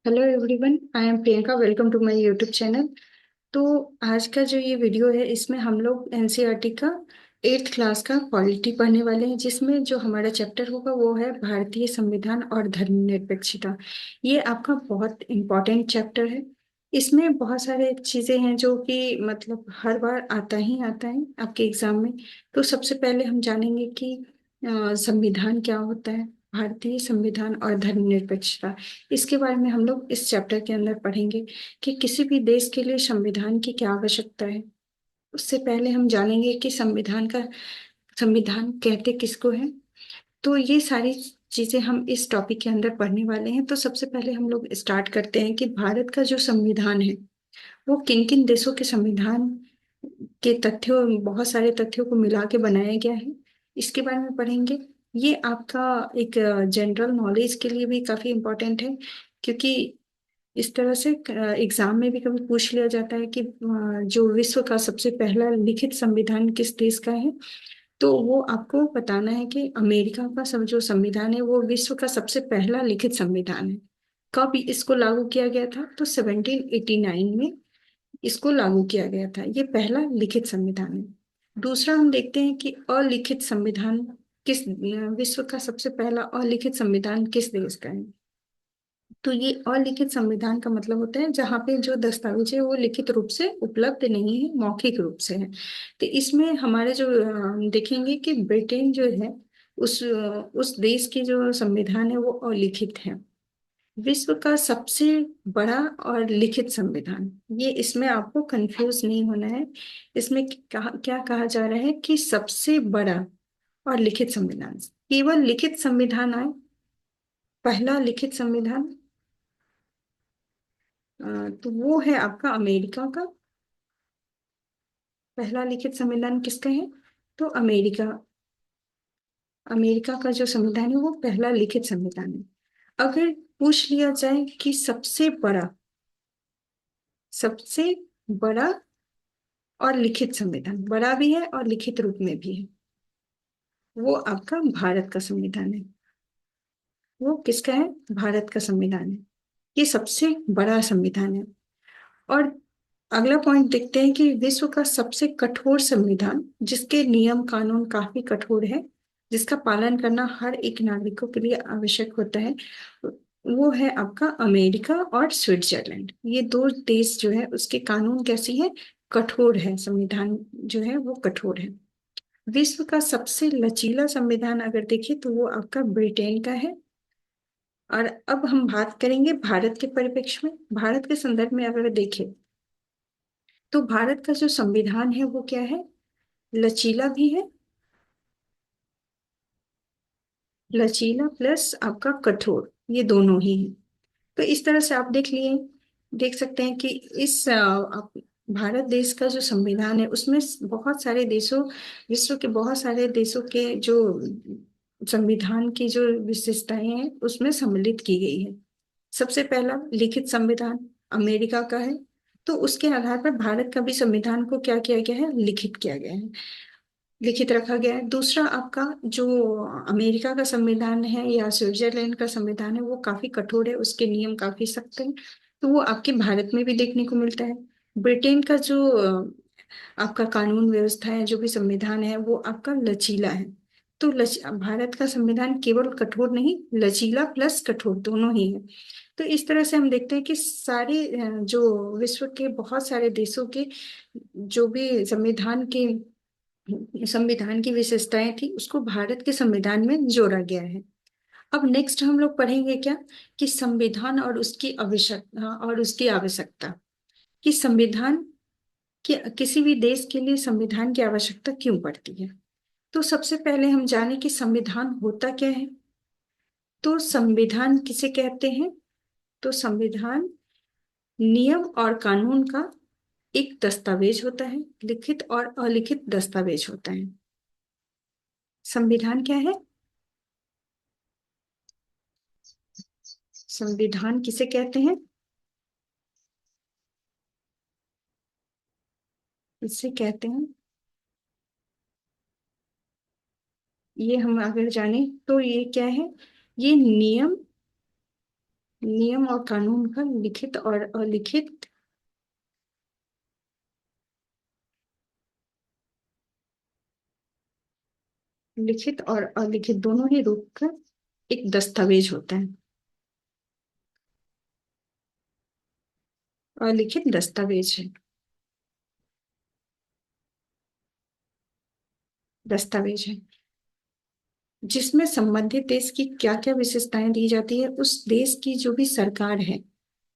Hello everyone, I am Priyanka. Welcome to my YouTube channel. तो आज का जो ये वीडियो है इसमें हम लोग एनसीईआरटी का 8th क्लास का पॉलिटी पढ़ने वाले हैं, जिसमें जो हमारा चैप्टर होगा वो है भारतीय संविधान और धर्मनिरपेक्षता। ये आपका बहुत इम्पोर्टेंट चैप्टर है। इसमें बहुत सारे चीज़ें हैं जो कि मतलब हर बार आता ही आता है आपके एग्जाम में। तो सबसे पहले हम जानेंगे कि संविधान क्या होता है, भारतीय संविधान और धर्मनिरपेक्षता। इसके बारे में हम लोग इस चैप्टर के अंदर पढ़ेंगे कि किसी भी देश के लिए संविधान की क्या आवश्यकता है। उससे पहले हम जानेंगे कि संविधान कहते किसको है। तो ये सारी चीजें हम इस टॉपिक के अंदर पढ़ने वाले हैं। तो सबसे पहले हम लोग स्टार्ट करते हैं कि भारत का जो संविधान है वो किन किन देशों के संविधान के तथ्यों, बहुत सारे तथ्यों को मिला के बनाया गया है, इसके बारे में पढ़ेंगे। ये आपका एक जनरल नॉलेज के लिए भी काफी इम्पोर्टेंट है, क्योंकि इस तरह से एग्जाम में भी कभी पूछ लिया जाता है कि जो विश्व का सबसे पहला लिखित संविधान किस देश का है। तो वो आपको बताना है कि अमेरिका का सब जो संविधान है वो विश्व का सबसे पहला लिखित संविधान है। कब इसको लागू किया गया था? तो 1789 में इसको लागू किया गया था। ये पहला लिखित संविधान है। दूसरा हम देखते हैं कि अलिखित संविधान किस विश्व का सबसे पहला अलिखित संविधान किस देश का है। तो ये अलिखित संविधान का मतलब होता है जहाँ पे जो दस्तावेज है वो लिखित रूप से उपलब्ध नहीं है, मौखिक रूप से है। तो इसमें हमारे जो देखेंगे कि ब्रिटेन जो है उस देश की जो संविधान है वो अलिखित है। विश्व का सबसे बड़ा और लिखित संविधान, ये इसमें आपको कंफ्यूज नहीं होना है। इसमें क्या कहा जा रहा है कि सबसे बड़ा और लिखित संविधान, केवल लिखित संविधान आए, पहला लिखित संविधान। तो वो है आपका अमेरिका का। पहला लिखित संविधान किसका है? तो अमेरिका, अमेरिका का जो संविधान है वो पहला लिखित संविधान है। अगर पूछ लिया जाए कि सबसे बड़ा और लिखित संविधान, बड़ा भी है और लिखित रूप में भी है, वो आपका भारत का संविधान है। वो किसका है? भारत का संविधान है। ये सबसे बड़ा संविधान है। और अगला पॉइंट देखते हैं कि विश्व का सबसे कठोर संविधान, जिसके नियम कानून काफी कठोर है, जिसका पालन करना हर एक नागरिकों के लिए आवश्यक होता है, वो है आपका अमेरिका और स्विट्जरलैंड। ये दो देश जो है उसके कानून कैसी है? कठोर है। संविधान जो है वो कठोर है। विश्व का सबसे लचीला संविधान अगर देखें तो वो आपका ब्रिटेन का है। और अब हम बात करेंगे भारत के परिप्रेक्ष्य में, भारत के संदर्भ में अगर देखें तो भारत का जो संविधान है वो क्या है? लचीला भी है, लचीला प्लस आपका कठोर, ये दोनों ही है। तो इस तरह से आप देख सकते हैं कि भारत देश का जो संविधान है उसमें बहुत सारे देशों, विश्व के बहुत सारे देशों के जो संविधान की जो विशेषताएं हैं उसमें सम्मिलित की गई है। सबसे पहला लिखित संविधान अमेरिका का है, तो उसके आधार पर भारत का भी संविधान को क्या किया गया है? लिखित किया गया है, लिखित रखा गया है। दूसरा आपका जो अमेरिका का संविधान है या स्विट्जरलैंड का संविधान है वो काफी कठोर है, उसके नियम काफी सख्त हैं। तो वो आपके भारत में भी देखने को मिलता है। ब्रिटेन का जो आपका कानून व्यवस्था है, जो भी संविधान है, वो आपका लचीला है। तो भारत का संविधान केवल कठोर नहीं, लचीला प्लस कठोर दोनों ही है। तो इस तरह से हम देखते हैं कि सारे जो विश्व के बहुत सारे देशों के जो भी संविधान की विशेषताएं थी उसको भारत के संविधान में जोड़ा गया है। अब नेक्स्ट हम लोग पढ़ेंगे क्या, कि संविधान और उसकी आवश्यकता, कि संविधान कि किसी भी देश के लिए संविधान की आवश्यकता क्यों पड़ती है। तो सबसे पहले हम जाने कि संविधान होता क्या है। तो संविधान किसे कहते हैं? तो संविधान नियम और कानून का एक दस्तावेज होता है, लिखित और अलिखित दस्तावेज होता है। संविधान क्या है? संविधान किसे कहते हैं? इसे कहते हैं, ये हम अगर जाने तो ये क्या है? ये नियम नियम और कानून का लिखित और अलिखित, लिखित और अलिखित दोनों ही रूप का एक दस्तावेज होता है। अलिखित दस्तावेज है, दस्तावेज है जिसमें संबंधित देश की क्या क्या विशेषताएं दी जाती है, उस देश की जो भी सरकार है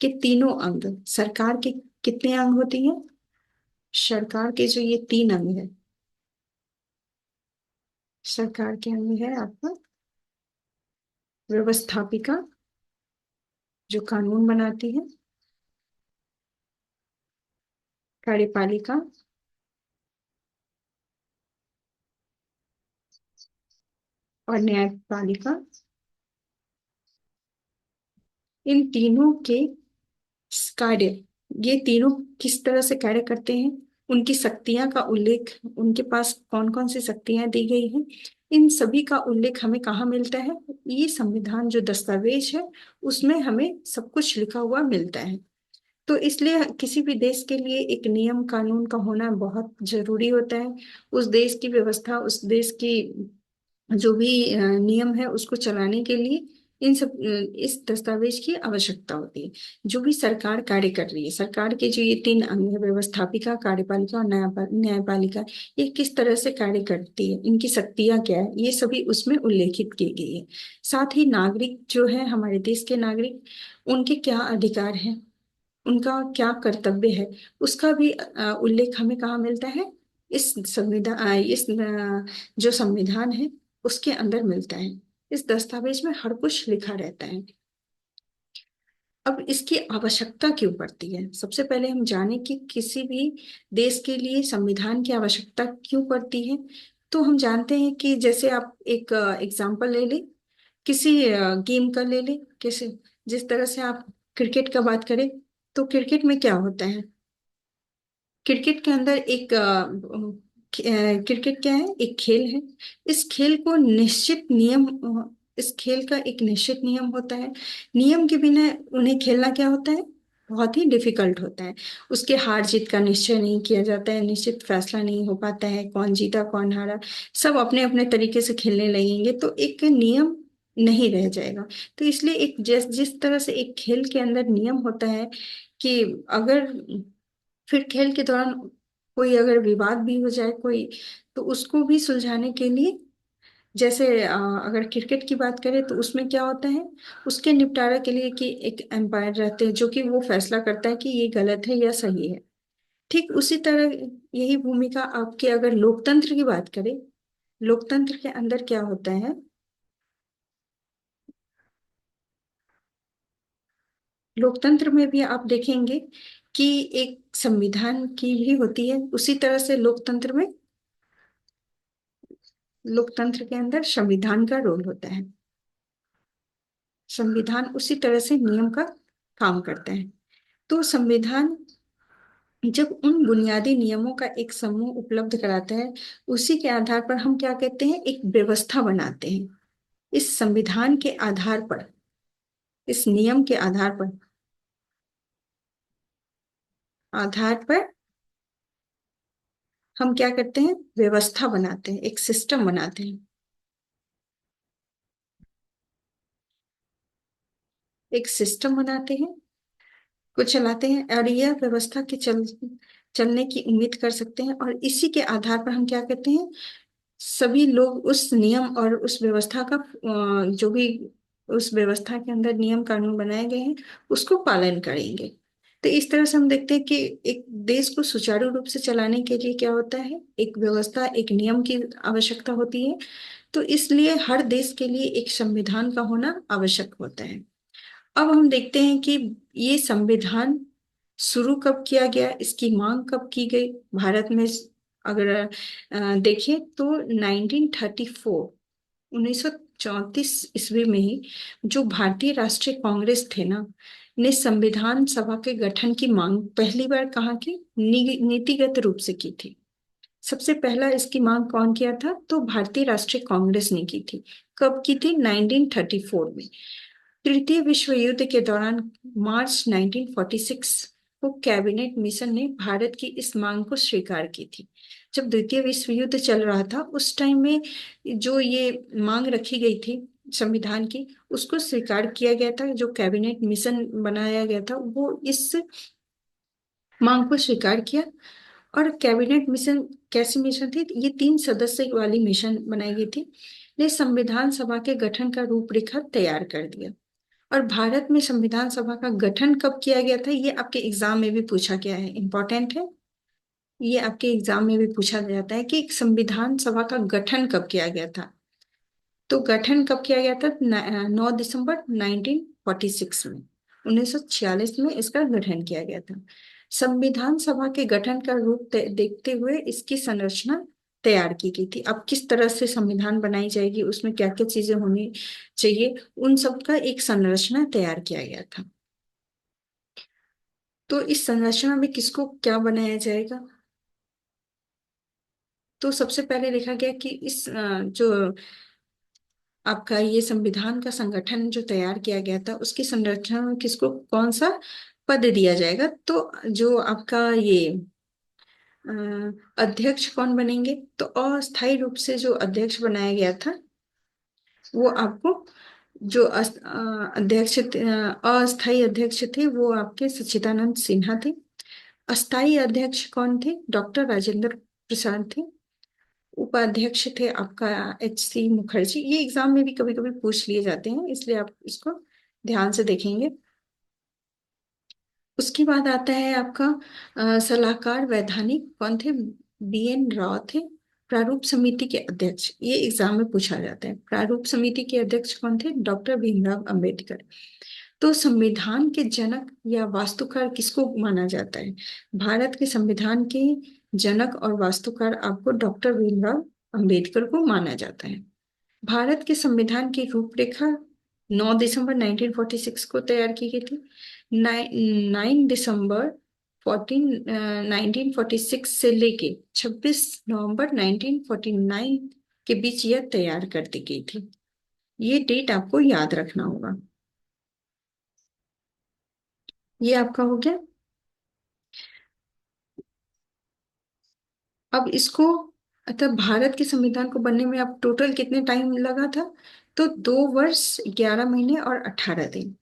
के तीनों अंग, सरकार के कितने अंग होती है, सरकार के जो ये तीन अंग है, सरकार के अंग है आपका व्यवस्थापिका जो कानून बनाती है, कार्यपालिका और न्यायपालिका। इन तीनों के कार्य, ये तीनों किस तरह से कार्य करते हैं, उनकी शक्तियां का उल्लेख, उनके पास कौन कौन सी शक्तियां दी गई हैं, इन सभी का उल्लेख हमें कहाँ मिलता है, ये संविधान जो दस्तावेज है उसमें हमें सब कुछ लिखा हुआ मिलता है। तो इसलिए किसी भी देश के लिए एक नियम कानून का होना बहुत जरूरी होता है। उस देश की व्यवस्था, उस देश की जो भी नियम है उसको चलाने के लिए इन सब इस दस्तावेज की आवश्यकता होती है। जो भी सरकार कार्य कर रही है, सरकार के जो ये तीन अंग है, व्यवस्थापिका, कार्यपालिका और न्यायपालिका, ये किस तरह से कार्य करती है, इनकी शक्तियां क्या है, ये सभी उसमें उल्लेखित की गई है। साथ ही नागरिक जो है, हमारे देश के नागरिक, उनके क्या अधिकार हैं, उनका क्या कर्तव्य है, उसका भी उल्लेख हमें कहाँ मिलता है, इस संविधान, जो संविधान है उसके अंदर मिलता है। इस दस्तावेज में हर कुछ लिखा रहता है। अब इसकी आवश्यकता क्यों पड़ती है, सबसे पहले हम जाने कि किसी भी देश के लिए संविधान की आवश्यकता क्यों पड़ती है। तो हम जानते हैं कि जैसे आप एक एग्जाम्पल ले लें, किसी गेम का ले लें, किसी, जिस तरह से आप क्रिकेट का बात करें, तो क्रिकेट में क्या होता है, क्रिकेट के अंदर एक क्रिकेट क्या है, एक खेल है। इस खेल को निश्चित नियम, इस खेल का एक निश्चित नियम होता है। नियम के बिना उन्हें खेलना क्या होता है, बहुत ही डिफिकल्ट होता है। उसके हार जीत का निश्चय नहीं किया जाता है, निश्चित फैसला नहीं हो पाता है, कौन जीता कौन हारा, सब अपने अपने तरीके से खेलने लगेंगे तो एक नियम नहीं रह जाएगा। तो इसलिए एक जिस जिस तरह से एक खेल के अंदर नियम होता है कि अगर फिर खेल के दौरान कोई अगर विवाद भी हो जाए कोई, तो उसको भी सुलझाने के लिए, जैसे अगर क्रिकेट की बात करें तो उसमें क्या होता है, उसके निपटारा के लिए कि एक एम्पायर रहते हैं जो कि वो फैसला करता है कि ये गलत है या सही है। ठीक उसी तरह यही भूमिका आपके अगर लोकतंत्र की बात करें, लोकतंत्र के अंदर क्या होता है, लोकतंत्र में भी आप देखेंगे कि एक संविधान की भी होती है, उसी तरह से लोकतंत्र में, लोकतंत्र के अंदर संविधान का रोल होता है। संविधान उसी तरह से नियम का काम करता है। तो संविधान जब उन बुनियादी नियमों का एक समूह उपलब्ध कराता है, उसी के आधार पर हम क्या कहते हैं, एक व्यवस्था बनाते हैं। इस संविधान के आधार पर, इस नियम के आधार पर हम क्या करते हैं, व्यवस्था बनाते हैं, एक सिस्टम बनाते हैं, एक सिस्टम बनाते हैं, को चलाते हैं और यह व्यवस्था के चलने की उम्मीद कर सकते हैं। और इसी के आधार पर हम क्या कहते हैं, सभी लोग उस नियम और उस व्यवस्था का जो भी उस व्यवस्था के अंदर नियम कानून बनाए गए हैं उसको पालन करेंगे। तो इस तरह से हम देखते हैं कि एक देश को सुचारू रूप से चलाने के लिए क्या होता है, एक व्यवस्था, एक नियम की आवश्यकता होती है। तो इसलिए हर देश के लिए एक संविधान का होना आवश्यक होता है। अब हम देखते हैं कि ये संविधान शुरू कब किया गया, इसकी मांग कब की गई भारत में। अगर देखें तो 1934, 1934 ईस्वी में ही जो भारतीय राष्ट्रीय कांग्रेस थे ना, ने संविधान सभा के गठन की मांग पहली बार कहाँ की, नीतिगत रूप से की थी। सबसे पहला इसकी मांग कौन किया था, तो भारतीय राष्ट्रीय कांग्रेस ने की थी। कब की थी, 1934 में। तृतीय विश्व युद्ध के दौरान मार्च 1946 को कैबिनेट मिशन ने भारत की इस मांग को स्वीकार की थी। जब द्वितीय विश्व युद्ध चल रहा था उस टाइम में जो ये मांग रखी गई थी संविधान की, उसको स्वीकार किया गया था। जो कैबिनेट मिशन बनाया गया था वो इस मांग को स्वीकार किया। और कैबिनेट मिशन कैसी मिशन थी? ये 3 सदस्य वाली मिशन बनाई गई थी। ने संविधान सभा के गठन का रूपरेखा तैयार कर दिया। और भारत में संविधान सभा का गठन कब किया गया था, ये आपके एग्जाम में भी पूछा गया है, इंपॉर्टेंट है। ये आपके एग्जाम में भी पूछा जाता है कि संविधान सभा का गठन कब किया गया था। तो गठन कब किया गया था? 9 दिसंबर 1946 में, 1946 में इसका गठन किया गया था। संविधान सभा के गठन का रूप देखते हुए इसकी संरचना तैयार की गई थी। अब किस तरह से संविधान बनाई जाएगी, उसमें क्या क्या चीजें होनी चाहिए, उन सब का एक संरचना तैयार किया गया था। तो इस संरचना में किसको क्या बनाया जाएगा? तो सबसे पहले देखा गया कि इस जो आपका ये संविधान का संगठन जो तैयार किया गया था उसकी संरचना में किसको कौन सा पद दिया जाएगा। तो जो आपका ये अध्यक्ष कौन बनेंगे? तो अस्थायी रूप से जो अध्यक्ष बनाया गया था वो आपको जो अस्थायी अध्यक्ष थे वो आपके सच्चिदानंद सिन्हा थे। अस्थायी अध्यक्ष कौन थे? डॉक्टर राजेंद्र प्रसाद थे। उपाध्यक्ष थे आपका HC मुखर्जी। ये एग्जाम में भी कभी कभी पूछ लिए जाते हैं, इसलिए आप इसको ध्यान से देखेंगे। उसके बाद आता है आपका सलाहकार वैधानिक कौन थे? BN राव थे। प्रारूप समिति के अध्यक्ष, ये एग्जाम में पूछा जाता है। प्रारूप समिति के अध्यक्ष कौन थे? डॉक्टर भीमराव अंबेडकर। तो संविधान के जनक या वास्तुकार किसको माना जाता है? भारत के संविधान के जनक और वास्तुकार आपको डॉक्टर भीमराव अंबेडकर को माना जाता है। भारत के संविधान की रूपरेखा 9 दिसंबर 1946 को तैयार की गई थी। 9 दिसंबर 1946 से लेके 26 नवंबर 1949 के बीच यह तैयार कर दी गई थी। ये डेट आपको याद रखना होगा। ये आपका हो गया। अब इसको अतः भारत के संविधान को बनने में अब टोटल कितने टाइम लगा था? तो 2 वर्ष 11 महीने और 18 दिन।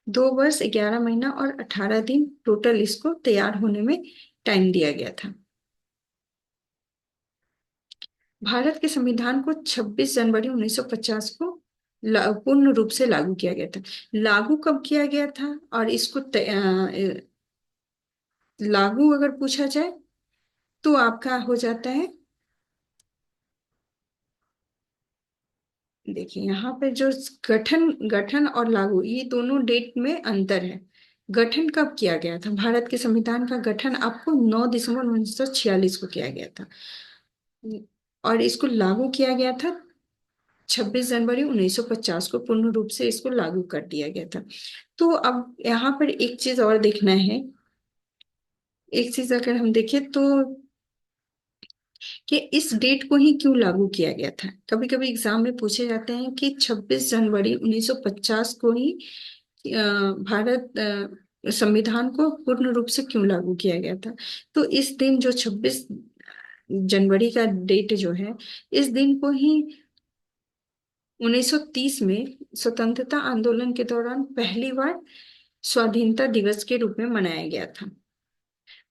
2 वर्ष 11 महीना और 18 दिन टोटल इसको तैयार होने में टाइम दिया गया था। भारत के संविधान को 26 जनवरी 1950 को पूर्ण रूप से लागू किया गया था। लागू कब किया गया था और इसको लागू अगर पूछा जाए तो आपका हो जाता है, देखिए यहाँ पे जो गठन गठन और लागू ये दोनों डेट में अंतर है। गठन कब किया गया था? भारत के संविधान का गठन आपको 9 दिसंबर 1946 को किया गया था। और इसको लागू किया गया था 26 जनवरी 1950 को, पूर्ण रूप से इसको लागू कर दिया गया था। तो अब यहाँ पर एक चीज और देखना है। एक चीज अगर हम देखें तो कि इस डेट को ही क्यों लागू किया गया था। कभी कभी एग्जाम में पूछे जाते हैं कि 26 जनवरी 1950 को ही भारत संविधान को पूर्ण रूप से क्यों लागू किया गया था। तो इस दिन जो 26 जनवरी का डेट जो है, इस दिन को ही 1930 में स्वतंत्रता आंदोलन के दौरान पहली बार स्वाधीनता दिवस के रूप में मनाया गया था।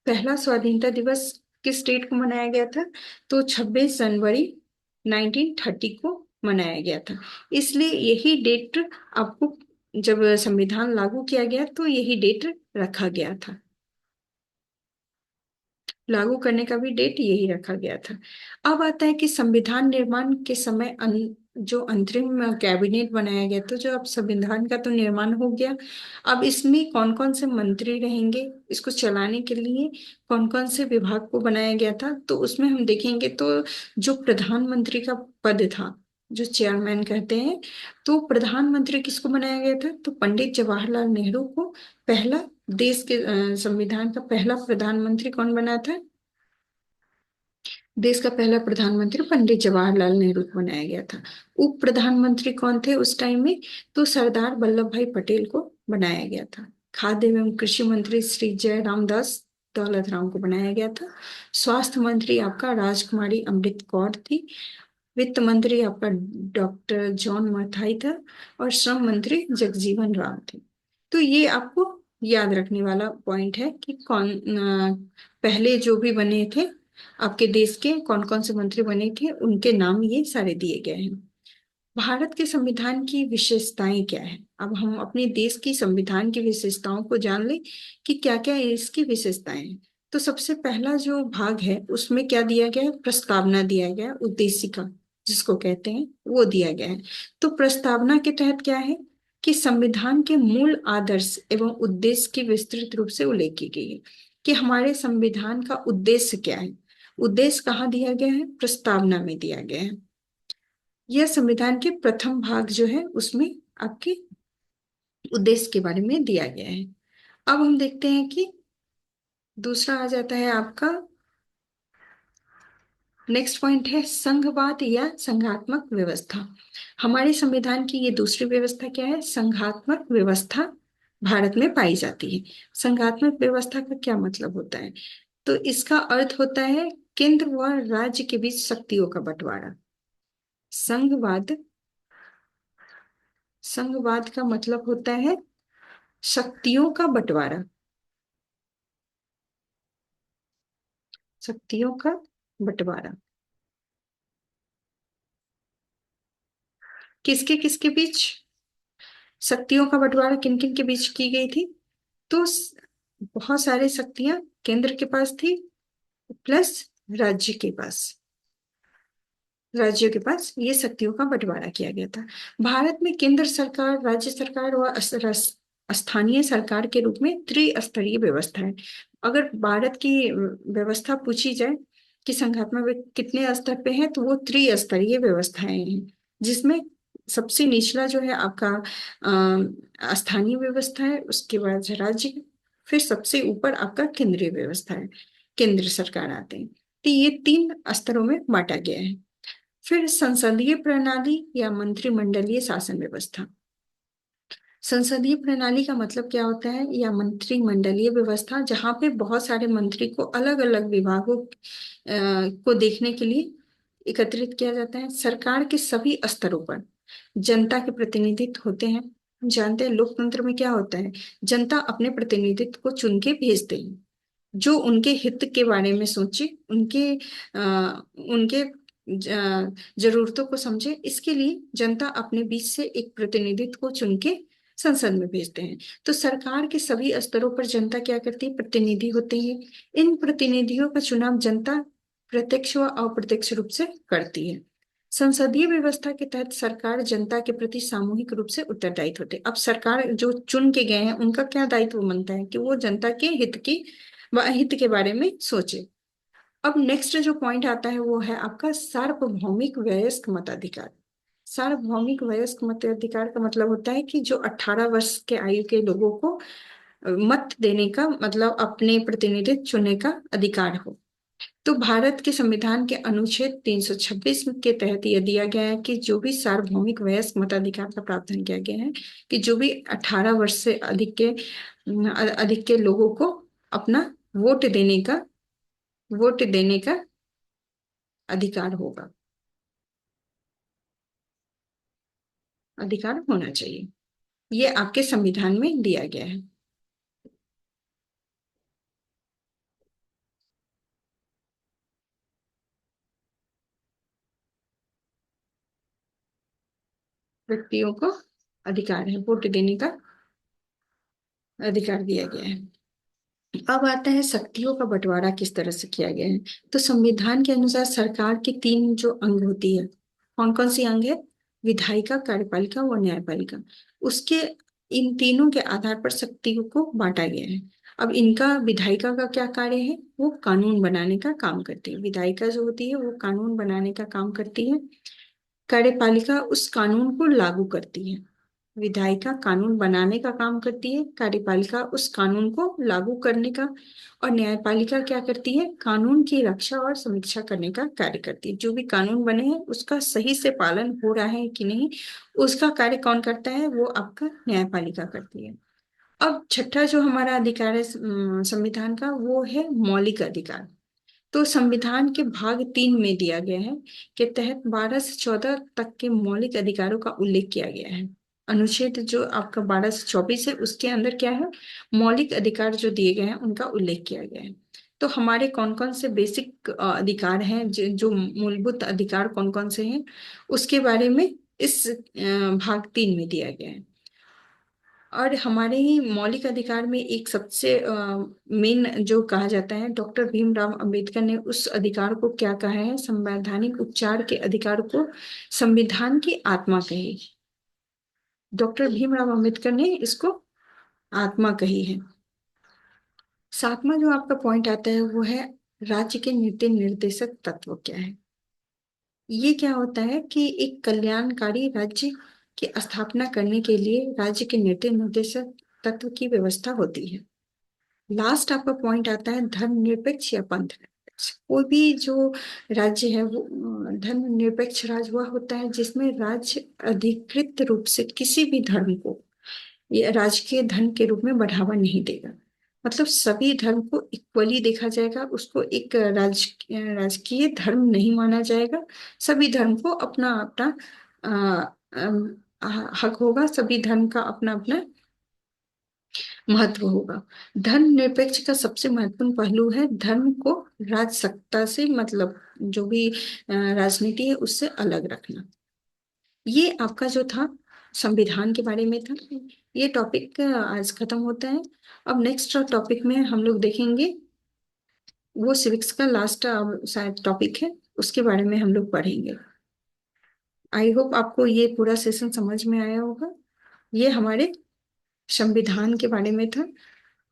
पहला स्वाधीनता दिवस किस डेट को मनाया गया था? तो 26 जनवरी 1930 को मनाया गया था। इसलिए यही डेट आपको, जब संविधान लागू किया गया तो यही डेट रखा गया था। लागू करने का भी डेट यही रखा गया था। अब आता है कि संविधान निर्माण के समय जो अंतरिम कैबिनेट बनाया गया, तो जो अब संविधान का तो निर्माण हो गया, अब इसमें कौन कौन से मंत्री रहेंगे, इसको चलाने के लिए कौन कौन से विभाग को बनाया गया था, तो उसमें हम देखेंगे तो जो प्रधानमंत्री का पद था, जो चेयरमैन कहते हैं, तो प्रधानमंत्री किसको बनाया गया था? तो पंडित जवाहरलाल नेहरू को पहला देश के संविधान का पहला प्रधानमंत्री कौन बना था? देश का पहला प्रधानमंत्री पंडित जवाहरलाल नेहरू को बनाया गया था। उप प्रधानमंत्री कौन थे उस टाइम में? तो सरदार वल्लभ भाई पटेल को बनाया गया था। खाद्य एवं कृषि मंत्री श्री जय रामदास दौलत राम को बनाया गया था। स्वास्थ्य मंत्री आपका राजकुमारी अमृत कौर थी। वित्त मंत्री आपका डॉक्टर जॉन मथाई था। और श्रम मंत्री जगजीवन राम थे। तो ये आपको याद रखने वाला पॉइंट है कि कौन पहले जो भी बने थे आपके देश के कौन कौन से मंत्री बने थे, उनके नाम ये सारे दिए गए हैं। भारत के संविधान की विशेषताएं क्या है? अब हम अपने देश की संविधान की विशेषताओं को जान ले कि क्या क्या इसकी विशेषताएं हैं। तो सबसे पहला जो भाग है उसमें क्या दिया गया है? प्रस्तावना दिया गया है, उद्देशिका जिसको कहते हैं वो दिया गया है। तो प्रस्तावना के तहत क्या है कि संविधान के मूल आदर्श एवं उद्देश्य की विस्तृत रूप से उल्लेख की गई है कि हमारे संविधान का उद्देश्य क्या है। उद्देश्य कहाँ दिया गया है? प्रस्तावना में दिया गया है। यह संविधान के प्रथम भाग जो है उसमें आपके उद्देश्य के बारे में दिया गया है। अब हम देखते हैं कि दूसरा आ जाता है आपका नेक्स्ट पॉइंट है संघवाद या संघात्मक व्यवस्था। हमारे संविधान की ये दूसरी व्यवस्था क्या है? संघात्मक व्यवस्था भारत में पाई जाती है। संघात्मक व्यवस्था का क्या मतलब होता है? तो इसका अर्थ होता है केंद्र व राज्य के बीच शक्तियों का बंटवारा। संघवाद संघवाद का मतलब होता है शक्तियों का बंटवारा। शक्तियों का बंटवारा किसके किसके बीच? शक्तियों का बंटवारा किन किन के बीच की गई थी? तो बहुत सारी शक्तियां केंद्र के पास थी प्लस राज्य के पास। राज्यों के पास ये शक्तियों का बंटवारा किया गया था। भारत में केंद्र सरकार, राज्य सरकार और स्थानीय सरकार के रूप में त्रिस्तरीय व्यवस्था है। अगर भारत की व्यवस्था पूछी जाए कि संघात्मक कितने स्तर पे है, तो वो त्रिस्तरीय व्यवस्थाएं हैं, जिसमें सबसे निचला जो है आपका स्थानीय व्यवस्था है, उसके बाद राज्य, फिर सबसे ऊपर आपका केंद्रीय व्यवस्था है, केंद्र सरकार आते हैं। तो ये तीन स्तरों में बांटा गया है। फिर संसदीय प्रणाली या मंत्रिमंडलीय शासन व्यवस्था। संसदीय प्रणाली का मतलब क्या होता है? या मंत्रिमंडलीय व्यवस्था, जहां पे बहुत सारे मंत्री को अलग अलग विभागों को देखने के लिए एकत्रित किया जाता है। सरकार के सभी स्तरों पर जनता के प्रतिनिधित्व होते हैं। हम जानते हैं लोकतंत्र में क्या होता है, जनता अपने प्रतिनिधित्व को चुन के भेजते हैं जो उनके हित के बारे में सोचे, उनके जरूरतों को समझे। इसके लिए जनता अपने बीच से एक प्रतिनिधित्व को चुन के संसद में भेजते हैं। तो सरकार के सभी स्तरों पर जनता क्या करती है? प्रतिनिधि होते हैं। इन प्रतिनिधियों का चुनाव जनता प्रत्यक्ष व अप्रत्यक्ष रूप से करती है। संसदीय व्यवस्था के तहत सरकार जनता के प्रति सामूहिक रूप से उत्तरदायित्व होते हैं। अब सरकार जो चुन के गए हैं उनका क्या दायित्व बनता है कि वो जनता के हित के बारे में सोचे। अब नेक्स्ट जो पॉइंट आता है वो है आपका सार्वभौमिक वयस्क मताधिकार। सार्वभौमिक वयस्क मताधिकार का मतलब होता है कि जो 18 वर्ष के आयु के लोगों को मत देने का, मतलब अपने प्रतिनिधित्व चुनने का अधिकार हो। तो भारत के संविधान के अनुच्छेद 326 के तहत यह दिया गया है कि जो भी सार्वभौमिक वयस्क मताधिकार का प्रावधान किया गया है कि जो भी 18 वर्ष से अधिक के लोगों को अपना वोट देने का अधिकार होगा, अधिकार होना चाहिए। ये आपके संविधान में दिया गया है। व्यक्तियों को अधिकार है, वोट देने का अधिकार दिया गया है। अब आता है शक्तियों का बंटवारा किस तरह से किया गया है। तो संविधान के अनुसार सरकार के तीन जो अंग होती है, कौन कौन सी अंग है? विधायिका, कार्यपालिका व न्यायपालिका। उसके इन तीनों के आधार पर शक्तियों को बांटा गया है। अब इनका विधायिका का क्या कार्य है? वो कानून बनाने का काम करती है। विधायिका जो होती है वो कानून बनाने का काम करती है। कार्यपालिका उस कानून को लागू करती है। विधायिका कानून बनाने का काम करती है, कार्यपालिका उस कानून को लागू करने का, और न्यायपालिका क्या करती है, कानून की रक्षा और समीक्षा करने का कार्य करती है। जो भी कानून बने हैं उसका सही से पालन हो रहा है कि नहीं, उसका कार्य कौन करता है, वो आपका न्यायपालिका करती है। अब छठा जो हमारा अधिकार है संविधान का, वो है मौलिक अधिकार। तो संविधान के भाग 3 में दिया गया है के तहत 12 से 14 तक के मौलिक अधिकारों का उल्लेख किया गया है। अनुच्छेद जो आपका 12 से 24 है उसके अंदर क्या है, मौलिक अधिकार जो दिए गए हैं उनका उल्लेख किया गया है। तो हमारे कौन कौन से बेसिक अधिकार हैं, जो मूलभूत अधिकार कौन कौन से हैं, उसके बारे में इस भाग 3 में दिया गया है। और हमारे ही मौलिक अधिकार में एक सबसे मेन जो कहा जाता है, डॉक्टर भीमराव अंबेडकर ने उस अधिकार को क्या कहा है, संवैधानिक उपचार के अधिकार को संविधान की आत्मा कही। डॉक्टर भीमराव अंबेडकर ने इसको आत्मा कही है। सातवां जो आपका पॉइंट आता है वो है राज्य के नीति निर्देशक तत्व क्या है। ये क्या होता है कि एक कल्याणकारी राज्य की स्थापना करने के लिए राज्य के नीति निर्देशक तत्व की व्यवस्था होती है। लास्ट आपका पॉइंट आता है धर्मनिरपेक्ष या पंथ निरपेक्ष। कोई भी जो राज्य है वो धर्मनिरपेक्ष राज्य हुआ होता है जिसमें राज्य अधिकृत रूप से किसी भी धर्म को ये राजकीय धर्म के रूप में बढ़ावा नहीं देगा। मतलब सभी धर्म को इक्वली देखा जाएगा, उसको एक राजकीय धर्म नहीं माना जाएगा। सभी धर्म को अपना अपना हक होगा, सभी धर्म का अपना अपना महत्व होगा। धर्म निरपेक्ष का सबसे महत्वपूर्ण पहलू है धर्म को राजसत्ता से, मतलब जो भी राजनीति है उससे अलग रखना। ये आपका जो था संविधान के बारे में था। ये टॉपिक आज खत्म होता है। अब नेक्स्ट टॉपिक में हम लोग देखेंगे, वो सिविक्स का लास्ट शायद टॉपिक है, उसके बारे में हम लोग पढ़ेंगे। आई होप आपको ये पूरा सेशन समझ में आया होगा। ये हमारे संविधान के बारे में था।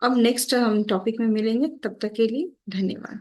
अब नेक्स्ट हम टॉपिक में मिलेंगे, तब तक के लिए धन्यवाद।